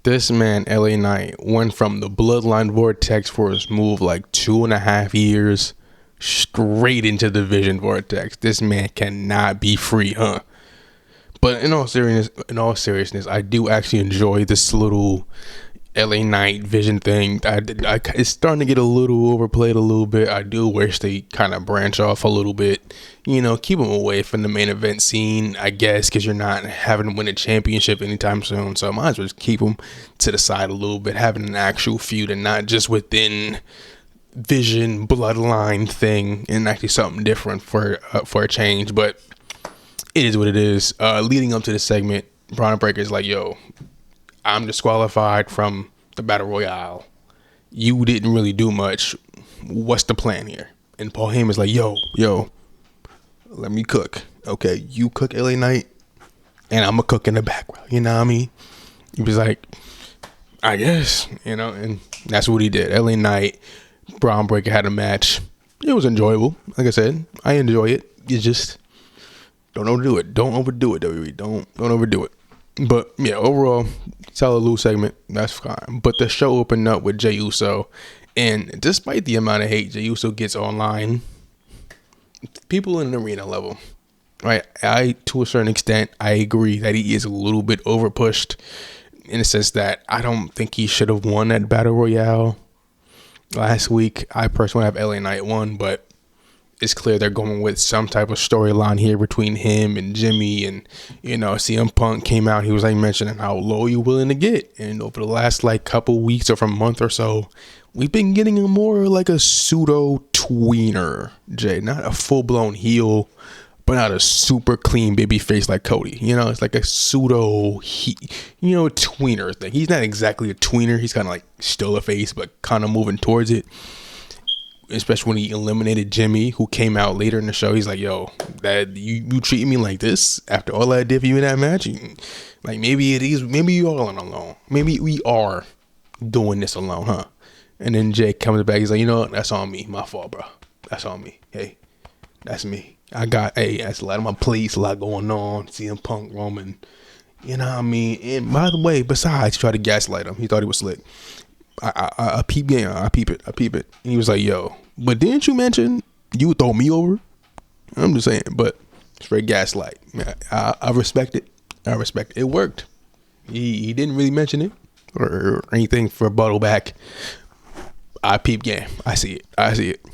This man, LA Knight, went from the Bloodline Vortex for his move like 2.5 years straight into the Vision Vortex. This man cannot be free, huh? But in all seriousness, I do actually enjoy this little LA Knight Vision thing. It's starting to get a little overplayed a little bit. I do wish they kind of branch off a little bit. Keep them away from the main event scene, I guess, because you're not having to win a championship anytime soon. So I might as well just keep them to the side a little bit, having an actual feud and not just within Vision Bloodline thing, and actually something different for a change. But it is what it is. Leading up to this segment, Braun Breaker's like, yo, I'm disqualified from the Battle Royale. You didn't really do much. What's the plan here? And Paul Heyman's like, yo, let me cook. Okay, you cook LA Knight, and I'm going to cook in the background. You know what I mean? He was like, I guess, and that's what he did. LA Knight, Braun Breaker had a match. It was enjoyable. Like I said, I enjoy it. You just don't overdo it. Don't overdo it, WWE. Don't overdo it. But yeah, overall, solid little segment. That's fine. But the show opened up with Jey Uso, and despite the amount of hate Jey Uso gets online, people in the arena level, right? To a certain extent, I agree that he is a little bit overpushed in the sense that I don't think he should have won that Battle Royale last week. I personally have LA Knight won, but it's clear they're going with some type of storyline here between him and Jimmy. And, CM Punk came out. He was like mentioning how low you're willing to get. And over the last couple weeks or from a month or so, we've been getting a more like a pseudo tweener, Jay. Not a full blown heel, but not a super clean baby face like Cody. It's like a pseudo tweener thing. He's not exactly a tweener. He's kind of like still a face, but kind of moving towards it. Especially when he eliminated Jimmy, who came out later in the show. He's like, yo, that you treat me like this after all I did for you in that match? Like, maybe you all are alone. Maybe we are doing this alone, huh? And then Jake comes back. He's like, what? That's on me. My fault, bro. That's on me. Hey, that's me. That's a lot of my plates, a lot going on. CM Punk, Roman. You know what I mean? And by the way, besides, he tried to gaslight him. He thought he was slick. I peep it. And he was like, yo, but didn't you mention you would throw me over? I'm just saying, but straight gaslight. I respect it. It worked. He didn't really mention it or anything for rebuttal back. I peep game. I see it.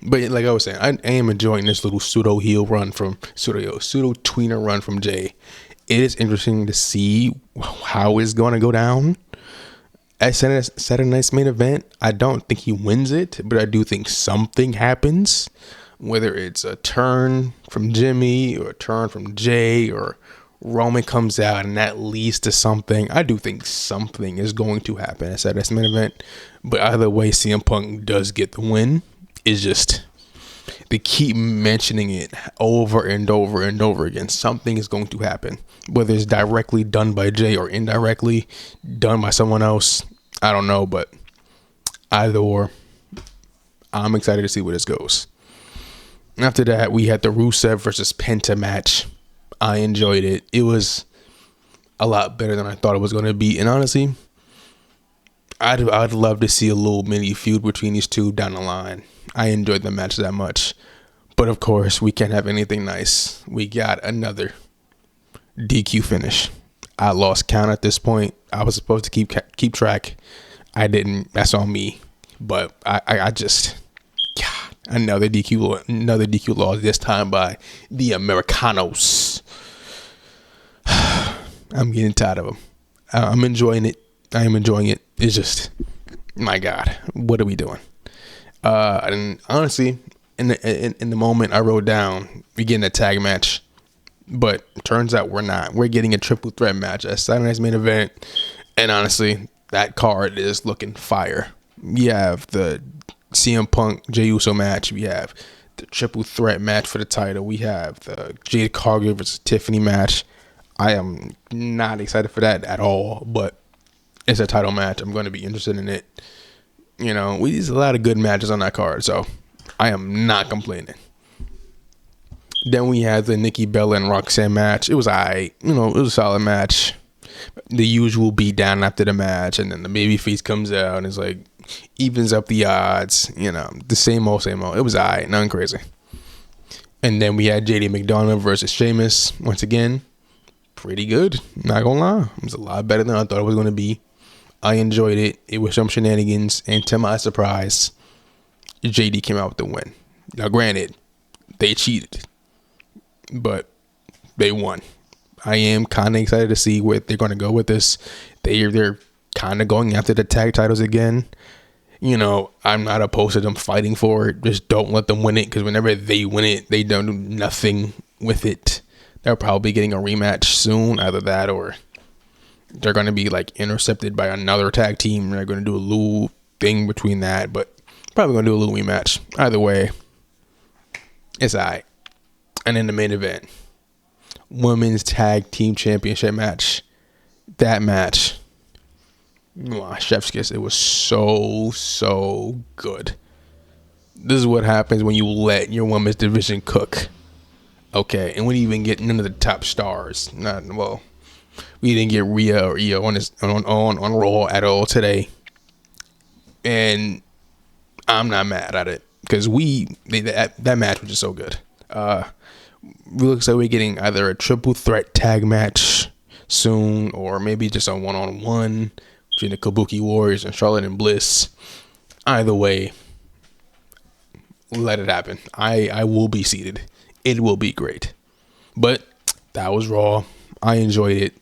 But like I was saying, I am enjoying this little pseudo tweener run from Jay. It is interesting to see how it's going to go down. At Saturday Night's main event, I don't think he wins it, but I do think something happens. Whether it's a turn from Jimmy or a turn from Jay or Roman comes out and that leads to something. I do think something is going to happen at Saturday Night's main event. But either way, CM Punk does get the win. It's just they keep mentioning it over and over and over again. Something is going to happen. Whether it's directly done by Jay or indirectly done by someone else, I don't know, but either or, I'm excited to see where this goes. After that, we had the Rusev versus Penta match. I enjoyed it. It was a lot better than I thought it was going to be. And honestly, I'd love to see a little mini feud between these two down the line. I enjoyed the match that much. But of course, we can't have anything nice. We got another DQ finish. I lost count at this point. I was supposed to keep track. I didn't. That's on me. But I just, God, another DQ loss, this time by the Americanos. I'm getting tired of them. I'm enjoying it. I am enjoying it. It's just, my God, what are we doing? And honestly, in the moment I wrote down, we're getting a tag match. But turns out we're not. We're getting a triple threat match at Saturday Night's main event. And honestly, that card is looking fire. You have the CM Punk Jey Uso match. We have the triple threat match for the title. We have the Jade Cargill versus Tiffany match. I am not excited for that at all, but it's a title match. I'm going to be interested in it. There's a lot of good matches on that card, so I am not complaining. Then we had the Nikki Bella and Roxanne match. It was alright. It was a solid match. the usual beat down after the match, and then the babyface comes out and it's like evens up the odds. The same old, same old. It was alright, nothing crazy. And then we had JD McDonough versus Sheamus once again. Pretty good, not gonna lie. It was a lot better than I thought it was gonna be. I enjoyed it. It was some shenanigans, and to my surprise, JD came out with the win. Now, granted, they cheated, but they won. I am kind of excited to see where they're going to go with this. They're kind of going after the tag titles again. I'm not opposed to them fighting for it. Just don't let them win it, because whenever they win it, they don't do nothing with it. They're probably getting a rematch soon. Either that or they're going to be like intercepted by another tag team. They're going to do a little thing between that, but probably going to do a little rematch. Either way, it's alright. And in the main event, women's tag team championship match. That match, chef's kiss. It was so good. This is what happens when you let your women's division cook. Okay, and we didn't even get none of the top stars. We didn't get Rhea or Io on Raw at all today, and I'm not mad at it, because that match was just so good. Looks like we're getting either a triple threat tag match soon, or maybe just a one-on-one between the Kabuki Warriors and Charlotte and Bliss. Either way, let it happen. I will be seated. It will be great. But that was Raw. I enjoyed it.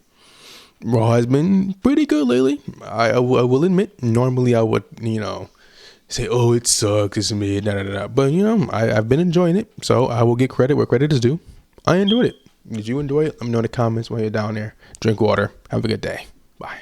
Raw has been pretty good lately. I will admit. Normally I would, say, oh, it sucks, it's mid, but I've been enjoying it, so I will get credit where credit is due. I enjoyed it. Did you enjoy it? Let me know in the comments while you're down there. Drink water. Have a good day. Bye.